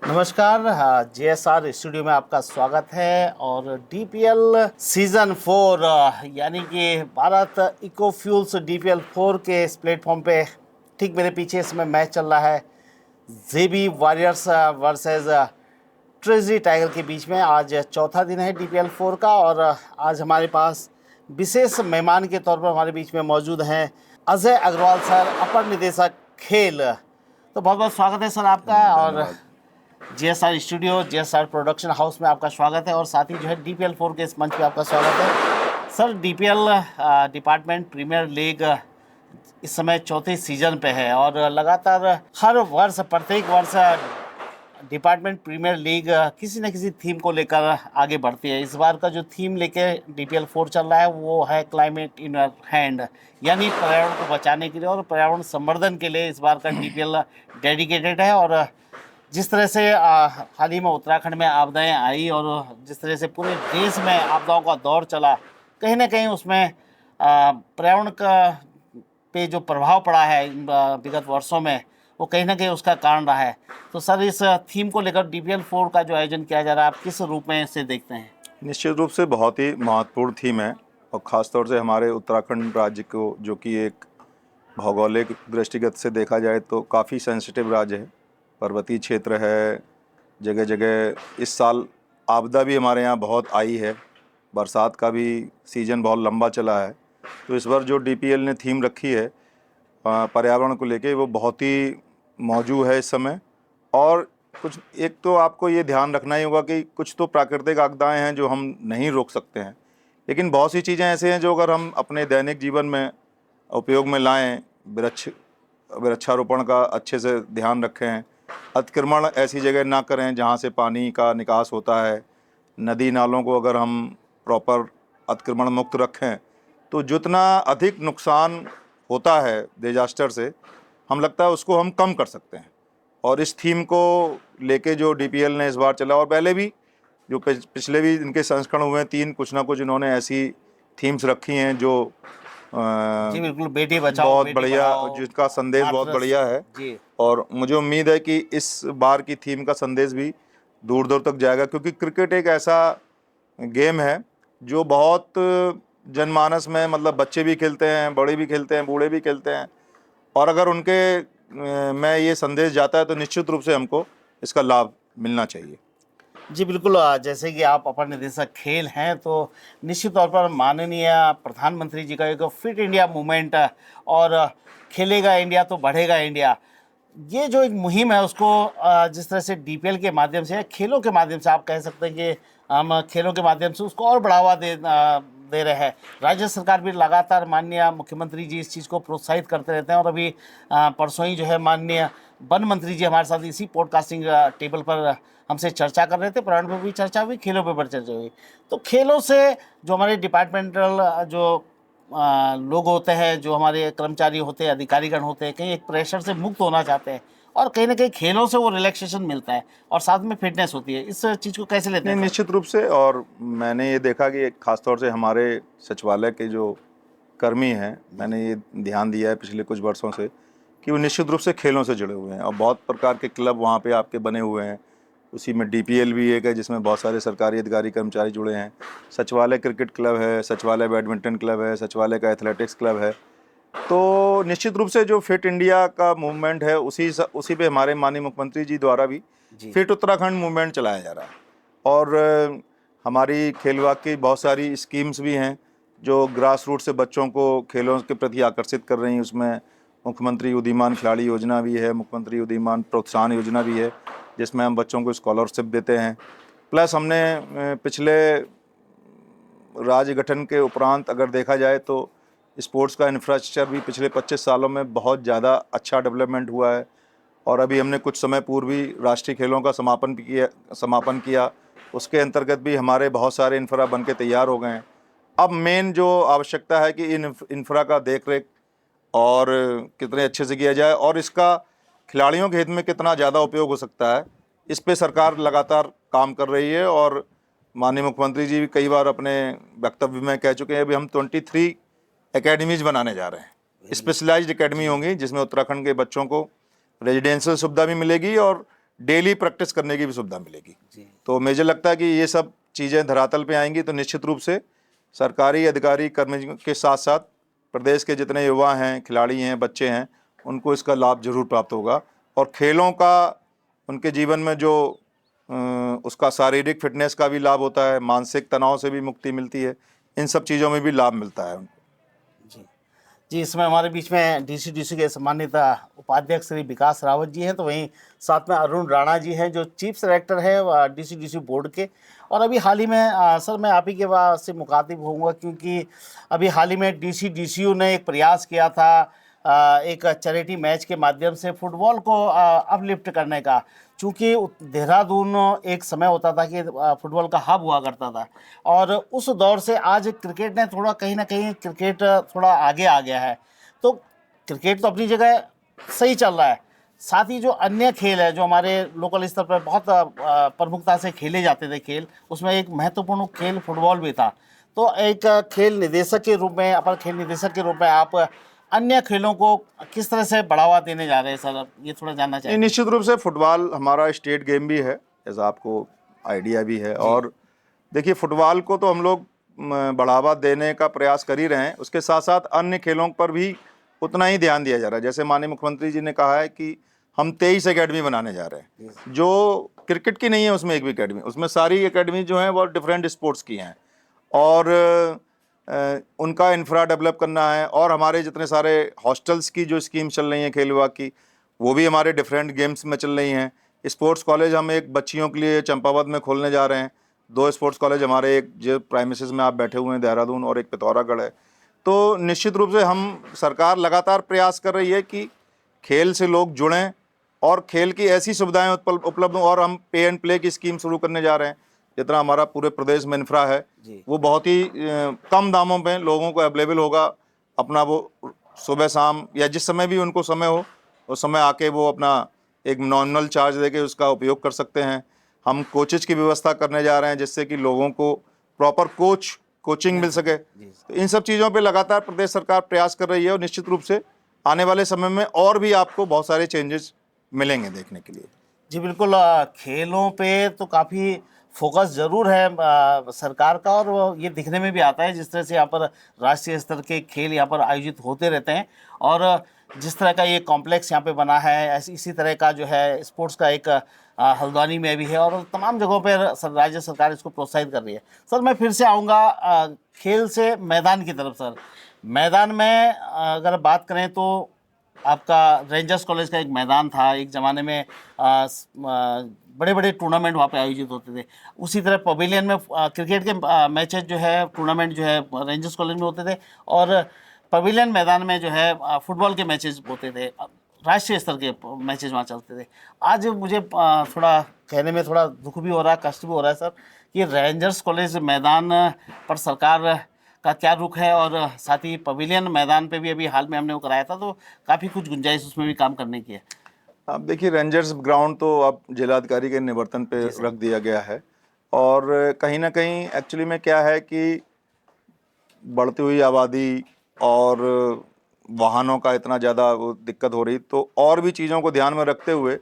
नमस्कार। JSR studio में आपका स्वागत है। और DPL सीजन 4 यानी कि भारत इको फ्यूल्स DPL 4 के इस प्लेटफॉर्म पे ठीक मेरे पीछे इसमें मैच चल रहा है JB warriors versus treasury tiger के बीच में। आज चौथा दिन है DPL 4 का और आज हमारे पास विशेष मेहमान के तौर पर हमारे बीच में मौजूद हैं अजय अग्रवाल सर, अपर निदेशक खेल। तो बहुत बहुत स्वागत है सर आपका। और JSR studio, JSR production house में आपका स्वागत है और साथ ही जो है DPL 4 के इस मंच पे आपका स्वागत है sir. DPL department premier league इस समय चौथे सीजन पे है और लगातार हर वर्ष प्रत्येक वर्ष डिपार्टमेंट प्रीमियर लीग किसी न किसी थीम को लेकर आगे बढ़ती है। इस बार का जो थीम लेके DPL 4 चल रहा है वो है क्लाइमेट इन योर हैंड, यानी पर्यावरण को बचाने के लिए और पर्यावरण संवर्धन के लिए इस बार का DPL डेडिकेटेड है। और जिस तरह से हाल ही में उत्तराखंड में आपदाएं आई और जिस तरह से पूरे देश में आपदाओं का दौर चला, कहीं ना कहीं उसमें पर्यावरण का पे जो प्रभाव पड़ा है विगत वर्षों में, वो कहीं ना कहीं उसका कारण रहा है। तो सर, इस थीम को लेकर DPL 4 का जो आयोजन किया जा रहा है, आप किस रूप में इसे देखते हैं? निश्चित रूप से बहुत ही महत्वपूर्ण थीम है और ख़ास तौर से हमारे उत्तराखंड राज्य को, जो कि एक भौगोलिक दृष्टिगत से देखा जाए तो काफ़ी सेंसिटिव राज्य है, पर्वतीय क्षेत्र है, जगह जगह इस साल आपदा भी हमारे यहाँ बहुत आई है, बरसात का भी सीज़न बहुत लंबा चला है। तो इस बार जो DPL ने थीम रखी है पर्यावरण को लेके, वो बहुत ही मौजूद है इस समय। और कुछ एक तो आपको ये ध्यान रखना ही होगा कि कुछ तो प्राकृतिक आपदाएं हैं जो हम नहीं रोक सकते हैं, लेकिन बहुत सी चीज़ें ऐसे हैं जो अगर हम अपने दैनिक जीवन में उपयोग में लाएं, वृक्षारोपण का अच्छे से ध्यान रखें, अतिक्रमण ऐसी जगह ना करें जहां से पानी का निकास होता है, नदी नालों को अगर हम प्रॉपर अतिक्रमण मुक्त रखें तो जितना अधिक नुकसान होता है डिजास्टर से, हम लगता है उसको हम कम कर सकते हैं। और इस थीम को लेके जो DPL ने इस बार चला, और पहले भी जो पिछले भी इनके संस्करण हुए हैं, 3 कुछ ना कुछ इन्होंने ऐसी थीम्स रखी हैं जो जी बिल्कुल, बेटी बचाओ बहुत बेटी बढ़िया, पढ़ाओ, जिसका संदेश बहुत बढ़िया है। जी। और मुझे उम्मीद है कि इस बार की थीम का संदेश भी दूर दूर तक जाएगा, क्योंकि क्रिकेट एक ऐसा गेम है जो बहुत जनमानस में, मतलब बच्चे भी खेलते हैं, बड़े भी खेलते हैं, बूढ़े भी खेलते हैं, और अगर उनके में ये संदेश जाता है तो निश्चित रूप से हमको इसका लाभ मिलना चाहिए। जी बिल्कुल, जैसे कि आप अपर निदेशक खेल हैं तो निश्चित तौर पर माननीय प्रधानमंत्री जी का एक फिट इंडिया मूवमेंट और खेलेगा इंडिया तो बढ़ेगा इंडिया, ये जो एक मुहिम है उसको जिस तरह से DPL के माध्यम से, खेलों के माध्यम से, आप कह सकते हैं कि हम खेलों के माध्यम से उसको और बढ़ावा दे रहे हैं। राज्य सरकार भी लगातार, माननीय मुख्यमंत्री जी इस चीज़ को प्रोत्साहित करते रहते हैं। और अभी परसों ही जो है माननीय वन मंत्री जी हमारे साथ इसी पॉडकास्टिंग टेबल पर हमसे चर्चा कर रहे थे। पर्यावरण पर भी चर्चा हुई, खेलों पर भी चर्चा हुई। तो खेलों से जो हमारे डिपार्टमेंटल जो लोग होते हैं, जो हमारे कर्मचारी होते हैं, अधिकारीगण होते हैं, कहीं एक प्रेशर से मुक्त होना चाहते हैं और कहीं ना कहीं खेलों से वो रिलैक्सेशन मिलता है और साथ में फिटनेस होती है। इस चीज़ को कैसे लेते हैं? निश्चित रूप से। और मैंने ये देखा कि खासतौर से हमारे सचिवालय के जो कर्मी हैं, मैंने ये ध्यान दिया है पिछले कुछ वर्षों से कि वो निश्चित रूप से खेलों से जुड़े हुए हैं और बहुत प्रकार के क्लब वहाँ पे आपके बने हुए हैं। उसी में DPL भी एक है जिसमें बहुत सारे सरकारी अधिकारी कर्मचारी जुड़े हैं। सचिवालय क्रिकेट क्लब है, सचिवालय बैडमिंटन क्लब है, सचिवालय का एथलेटिक्स क्लब है। तो निश्चित रूप से जो फिट इंडिया का मूवमेंट है, उसी पे हमारे माननीय मुख्यमंत्री जी द्वारा भी फिट उत्तराखंड मूवमेंट चलाया जा रहा है। और हमारी खेल विभाग की बहुत सारी स्कीम्स भी हैं जो ग्रास रूट से बच्चों को खेलों के प्रति आकर्षित कर रही हैं। उसमें मुख्यमंत्री उदीयमान खिलाड़ी योजना भी है, मुख्यमंत्री उदीयमान प्रोत्साहन योजना भी है, जिसमें हम बच्चों को स्कॉलरशिप देते हैं। प्लस हमने पिछले राज्य गठन के उपरांत अगर देखा जाए तो स्पोर्ट्स का इंफ्रास्ट्रक्चर भी पिछले 25 सालों में बहुत ज़्यादा अच्छा डेवलपमेंट हुआ है। और अभी हमने कुछ समय पूर्व भी राष्ट्रीय खेलों का समापन किया। उसके अंतर्गत भी हमारे बहुत सारे इंफ्रा बन के तैयार हो गए हैं। अब मेन जो आवश्यकता है कि इन इंफ्रा का देख रेख और कितने अच्छे से किया जाए और इसका खिलाड़ियों के हित में कितना ज़्यादा उपयोग हो सकता है, इस पे सरकार लगातार काम कर रही है। और माननीय मुख्यमंत्री जी भी कई बार अपने वक्तव्य में कह चुके हैं, अभी हम 23 एकेडमीज बनाने जा रहे हैं। स्पेशलाइज्ड एकेडमी होंगी जिसमें उत्तराखंड के बच्चों को रेजिडेंशियल सुविधा भी मिलेगी और डेली प्रैक्टिस करने की भी सुविधा मिलेगी। जी तो मुझे लगता है कि ये सब चीज़ें धरातल पे आएंगी तो निश्चित रूप से सरकारी अधिकारी कर्मचारियों के साथ साथ प्रदेश के जितने युवा हैं, खिलाड़ी हैं, बच्चे हैं, उनको इसका लाभ जरूर प्राप्त होगा। और खेलों का उनके जीवन में जो उसका शारीरिक फिटनेस का भी लाभ होता है, मानसिक तनाव से भी मुक्ति मिलती है, इन सब चीज़ों में भी लाभ मिलता है उनको। जी जी, इसमें हमारे बीच में डीसीडीसी के सम्मानित उपाध्यक्ष श्री विकास रावत जी हैं, तो वहीं साथ में अरुण राणा जी हैं जो चीफ सेलेक्टर है डीसीडीसी बोर्ड के। और अभी हाल ही में सर मैं आप ही के पास से मुखातिब होऊंगा क्योंकि अभी हाल ही में डीसीडीसीयू ने एक प्रयास किया था एक चैरिटी मैच के माध्यम से फुटबॉल को अपलिफ्ट करने का। चूँकि देहरादून एक समय होता था कि फुटबॉल का हब हुआ करता था और उस दौर से आज क्रिकेट ने थोड़ा कहीं ना कहीं क्रिकेट थोड़ा आगे आ गया है। तो क्रिकेट तो अपनी जगह सही चल रहा है, साथ ही जो अन्य खेल है जो हमारे लोकल स्तर पर बहुत प्रमुखता से खेले जाते थे खेल, उसमें एक महत्वपूर्ण खेल फुटबॉल भी था। तो एक खेल निदेशक के रूप में, अपर खेल निदेशक के रूप में आप अन्य खेलों को किस तरह से बढ़ावा देने जा रहे हैं सर, ये थोड़ा जानना चाहिए। निश्चित रूप से फुटबॉल हमारा स्टेट गेम भी है, जैसा आपको आइडिया भी है। और देखिए फुटबॉल को तो हम लोग बढ़ावा देने का प्रयास कर ही रहे हैं, उसके साथ साथ अन्य खेलों पर भी उतना ही ध्यान दिया जा रहा है। जैसे माननीय मुख्यमंत्री जी ने कहा है कि हम 23 एकेडमी बनाने जा रहे हैं, जो क्रिकेट की नहीं है उसमें एक भी एकेडमी, उसमें सारी एकेडमी जो है वो डिफरेंट स्पोर्ट्स की हैं और उनका इंफ्रा डेवलप करना है। और हमारे जितने सारे हॉस्टल्स की जो स्कीम चल रही हैं खेल विभाग की, वो भी हमारे डिफरेंट गेम्स में चल रही हैं। स्पोर्ट्स कॉलेज हम एक बच्चियों के लिए चंपावत में खोलने जा रहे हैं, 2 स्पोर्ट्स कॉलेज हमारे, एक जो प्राइमिसेस में आप बैठे हुए हैं देहरादून और एक पिथौरागढ़ है। तो निश्चित रूप से हम सरकार लगातार प्रयास कर रही है कि खेल से लोग जुड़ें और खेल की ऐसी सुविधाएं उपलब्ध हों। और हम पे एंड प्ले की स्कीम शुरू करने जा रहे हैं। जितना हमारा पूरे प्रदेश में इंफ्रा है वो बहुत ही कम दामों पे लोगों को अवेलेबल होगा। अपना वो सुबह शाम या जिस समय भी उनको समय हो उस समय आके वो अपना एक नॉमिनल चार्ज देके उसका उपयोग कर सकते हैं। हम कोचेज की व्यवस्था करने जा रहे हैं जिससे कि लोगों को प्रॉपर कोचिंग मिल सके। तो इन सब चीज़ों पे लगातार प्रदेश सरकार प्रयास कर रही है और निश्चित रूप से आने वाले समय में और भी आपको बहुत सारे चेंजेस मिलेंगे देखने के लिए। जी बिल्कुल, खेलों पे तो काफ़ी फोकस ज़रूर है सरकार का और वो ये दिखने में भी आता है जिस तरह से यहाँ पर राष्ट्रीय स्तर के खेल यहाँ पर आयोजित होते रहते हैं। और जिस तरह का ये कॉम्प्लेक्स यहाँ पे बना है ऐसी इसी तरह का जो है स्पोर्ट्स का एक हल्द्वानी में भी है और तमाम जगहों पर राज्य सरकार इसको प्रोत्साहित कर रही है। सर मैं फिर से आऊँगा खेल से मैदान की तरफ। सर मैदान में अगर बात करें तो आपका रेंजर्स कॉलेज का एक मैदान था, एक ज़माने में बड़े बड़े टूर्नामेंट वहाँ पे आयोजित होते थे। उसी तरह पवेलियन में क्रिकेट के मैचेस जो है टूर्नामेंट जो है रेंजर्स कॉलेज में होते थे और पवेलियन मैदान में जो है फुटबॉल के मैचेस होते थे, राष्ट्रीय स्तर के मैचेस वहाँ चलते थे। आज मुझे थोड़ा कहने में थोड़ा दुख भी हो रहा है, कष्ट भी हो रहा है सर कि रेंजर्स कॉलेज मैदान पर सरकार का क्या रुख है और साथ ही पवेलियन मैदान पे भी अभी हाल में हमने वो कराया था तो काफ़ी कुछ गुंजाइश उसमें भी काम करने की है। अब देखिए रेंजर्स ग्राउंड तो अब जिलाधिकारी के निवर्तन पे रख दिया गया है और कहीं ना कहीं एक्चुअली में क्या है कि बढ़ती हुई आबादी और वाहनों का इतना ज़्यादा वो दिक्कत हो रही, तो और भी चीज़ों को ध्यान में रखते हुए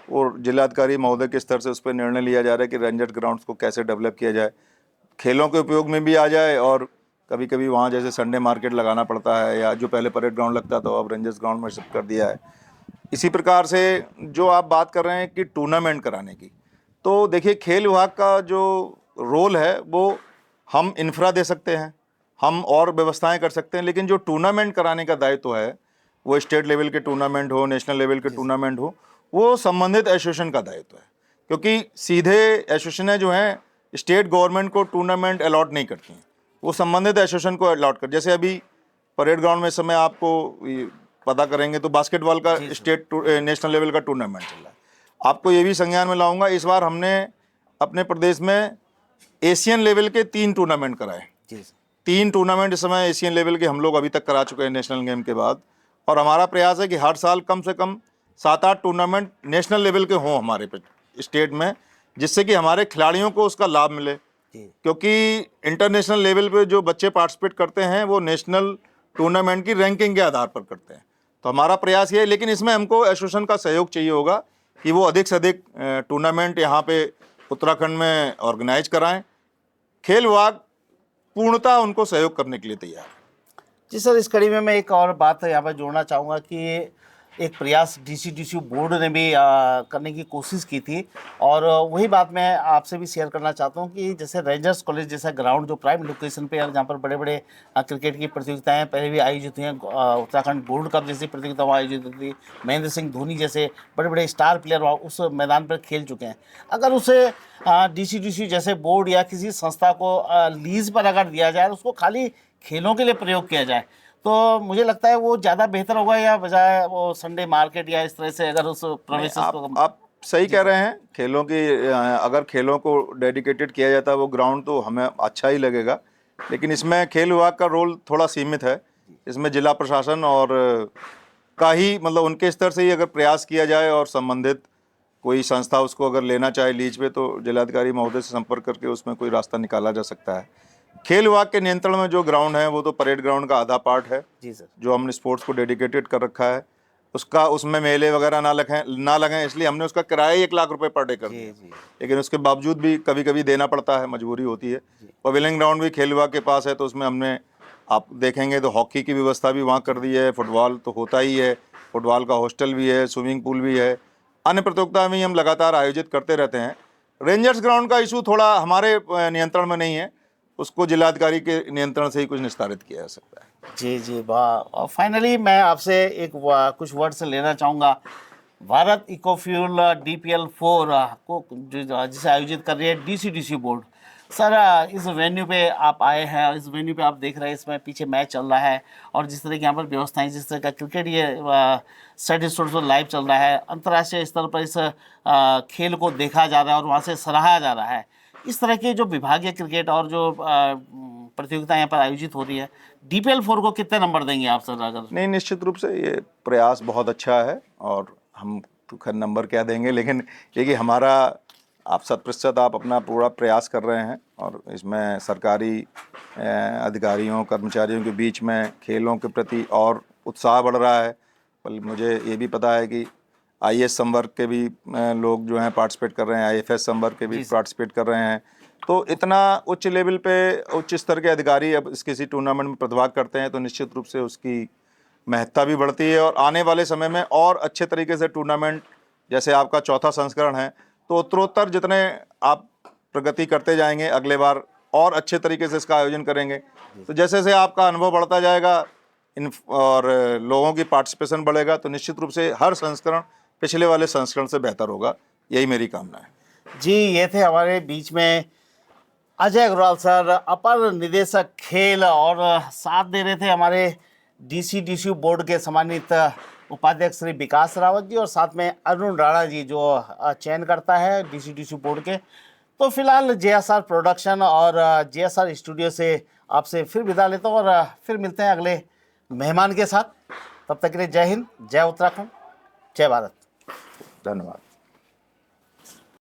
और जिलाधिकारी महोदय के स्तर से उस पर निर्णय लिया जा रहा है कि रेंजर्स ग्राउंड्स को कैसे डेवलप किया जाए, खेलों के उपयोग में भी आ जाए। और कभी कभी वहाँ जैसे संडे मार्केट लगाना पड़ता है या जो पहले परेड ग्राउंड लगता था अब रेंजर्स ग्राउंड में शिफ्ट कर दिया है। इसी प्रकार से जो आप बात कर रहे हैं कि टूर्नामेंट कराने की, तो देखिए खेल विभाग का जो रोल है वो हम इंफ्रा दे सकते हैं, हम और व्यवस्थाएं कर सकते हैं, लेकिन जो टूर्नामेंट कराने का दायित्व है वो स्टेट लेवल के टूर्नामेंट हो, नेशनल लेवल के टूर्नामेंट हो, वो संबंधित एसोसिएशन का दायित्व है। क्योंकि सीधे एसोसिएशनें जो हैं स्टेट गवर्नमेंट को टूर्नामेंट अलॉट नहीं करती हैं, वो संबंधित एसोसिएशन को अलॉट कर। जैसे अभी परेड ग्राउंड में समय आपको पता करेंगे तो बास्केटबॉल का स्टेट नेशनल लेवल का टूर्नामेंट चल रहा है। आपको ये भी संज्ञान में लाऊंगा, इस बार हमने अपने प्रदेश में एशियन लेवल के 3 टूर्नामेंट कराए। 3 टूर्नामेंट इस समय एशियन लेवल के हम लोग अभी तक करा चुके हैं नेशनल गेम के बाद। और हमारा प्रयास है कि हर साल कम से कम 7-8 टूर्नामेंट नेशनल लेवल के हों हमारे स्टेट में, जिससे कि हमारे खिलाड़ियों को उसका लाभ मिले। क्योंकि इंटरनेशनल लेवल पे जो बच्चे पार्टिसिपेट करते हैं वो नेशनल टूर्नामेंट की रैंकिंग के आधार पर करते हैं। तो हमारा प्रयास ये है, लेकिन इसमें हमको एसोसिएशन का सहयोग चाहिए होगा कि वो अधिक से अधिक टूर्नामेंट यहाँ पे उत्तराखंड में ऑर्गेनाइज कराएं। खेल विभाग पूर्णतः उनको सहयोग करने के लिए तैयार है। जी सर, इस कड़ी में मैं एक और बात यहाँ पर जोड़ना चाहूँगा कि एक प्रयास डीसीडीसी बोर्ड ने भी करने की कोशिश की थी, और वही बात मैं आपसे भी शेयर करना चाहता हूँ कि जैसे रेंजर्स कॉलेज जैसा ग्राउंड जो प्राइम लोकेशन पे है, जहाँ पर बड़े बड़े क्रिकेट की प्रतियोगिताएं पहले भी आयोजित हुई हैं, उत्तराखंड गोल्ड कप जैसी प्रतियोगिता वहाँ आयोजित हुई थी, महेंद्र सिंह धोनी जैसे बड़े बड़े स्टार प्लेयर वहाँ उस मैदान पर खेल चुके हैं। अगर उसे डीसीडीसी जैसे बोर्ड या किसी संस्था को लीज पर अगर दिया जाए, उसको खाली खेलों के लिए प्रयोग किया जाए, तो मुझे लगता है वो ज़्यादा बेहतर होगा, या बजाय वो संडे मार्केट या इस तरह से अगर उस प्रोमिसेस को। आप सही कह रहे हैं। खेलों की अगर खेलों को डेडिकेटेड किया जाता है वो ग्राउंड, तो हमें अच्छा ही लगेगा, लेकिन इसमें खेल विभाग का रोल थोड़ा सीमित है। इसमें जिला प्रशासन और का ही मतलब उनके स्तर से ही अगर प्रयास किया जाए और संबंधित कोई संस्था उसको अगर लेना चाहे लीज पे, तो जिलाधिकारी महोदय से संपर्क करके उसमें कोई रास्ता निकाला जा सकता है। खेल विभाग के नियंत्रण में जो ग्राउंड है वो तो परेड ग्राउंड का आधा पार्ट है जी सर, जो हमने स्पोर्ट्स को डेडिकेटेड कर रखा है। उसमें मेले वगैरह ना लगें, इसलिए हमने उसका किराया 1 लाख रुपए पर डे कर दिया। जी लेकिन उसके बावजूद भी कभी कभी देना पड़ता है, मजबूरी होती है। पवेलियन ग्राउंड भी खेल विभाग के पास है, तो उसमें हमने, आप देखेंगे तो हॉकी की व्यवस्था भी वहाँ कर दी है, फुटबॉल तो होता ही है, फुटबॉल का हॉस्टल भी है, स्विमिंग पूल भी है, अन्य प्रतियोगिता में हम लगातार आयोजित करते रहते हैं। रेंजर्स ग्राउंड का इशू थोड़ा हमारे नियंत्रण में नहीं है, उसको जिलाधिकारी के नियंत्रण से ही कुछ निस्तारित किया जा सकता है। जी वाह। और फाइनली मैं आपसे कुछ वर्ड्स लेना चाहूँगा। भारत इकोफ्यूल DPL 4 को जिसे आयोजित कर रही है डीसीडीसी बोर्ड। सर, इस वेन्यू पे आप आए हैं, और इस वेन्यू पे आप देख रहे हैं इसमें पीछे मैच चल रहा है, और जिस तरह की यहाँ पर व्यवस्थाएं, जिस तरह का क्रिकेट ये सेट स्टोर लाइव चल रहा है, अंतर्राष्ट्रीय स्तर पर इस खेल को देखा जा रहा है और वहाँ से सराहा जा रहा है। इस तरह के जो विभागीय क्रिकेट और जो प्रतियोगिता यहाँ पर आयोजित हो रही है, DPL 4 को कितने नंबर देंगे आप सर? अगर नहीं, निश्चित रूप से ये प्रयास बहुत अच्छा है, और हम तो खैर नंबर क्या देंगे, लेकिन ये कि हमारा, आप 100% आप अपना पूरा प्रयास कर रहे हैं, और इसमें सरकारी अधिकारियों कर्मचारियों के बीच में खेलों के प्रति और उत्साह बढ़ रहा है। बल्कि मुझे ये भी पता है कि IAS संवर्ग के भी लोग जो हैं पार्टिसिपेट कर रहे हैं, IFS संवर्ग के भी पार्टिसिपेट कर रहे हैं। तो इतना उच्च लेवल पे उच्च स्तर के अधिकारी अब इस किसी टूर्नामेंट में प्रतिभाग करते हैं, तो निश्चित रूप से उसकी महत्ता भी बढ़ती है, और आने वाले समय में और अच्छे तरीके से टूर्नामेंट, जैसे आपका 4था संस्करण है, तो उत्तरोत्तर जितने आप प्रगति करते जाएंगे, अगले बार और अच्छे तरीके से इसका आयोजन करेंगे। तो जैसे जैसे आपका अनुभव बढ़ता जाएगा और लोगों की पार्टिसिपेशन बढ़ेगा, तो निश्चित रूप से हर संस्करण पिछले वाले संस्करण से बेहतर होगा, यही मेरी कामना है। जी, ये थे हमारे बीच में अजय अग्रवाल सर, अपर निदेशक खेल, और साथ दे रहे थे हमारे डीसीडीसी बोर्ड के सम्मानित उपाध्यक्ष श्री विकास रावत जी, और साथ में अरुण राणा जी जो चयन करता है डीसीडीसी बोर्ड के। तो फिलहाल JSR प्रोडक्शन और JSR स्टूडियो से आपसे फिर विदा लेता हूँ, और फिर मिलते हैं अगले मेहमान के साथ। तब तक के लिए जय हिंद, जय उत्तराखंड, जय भारत। धन्यवाद।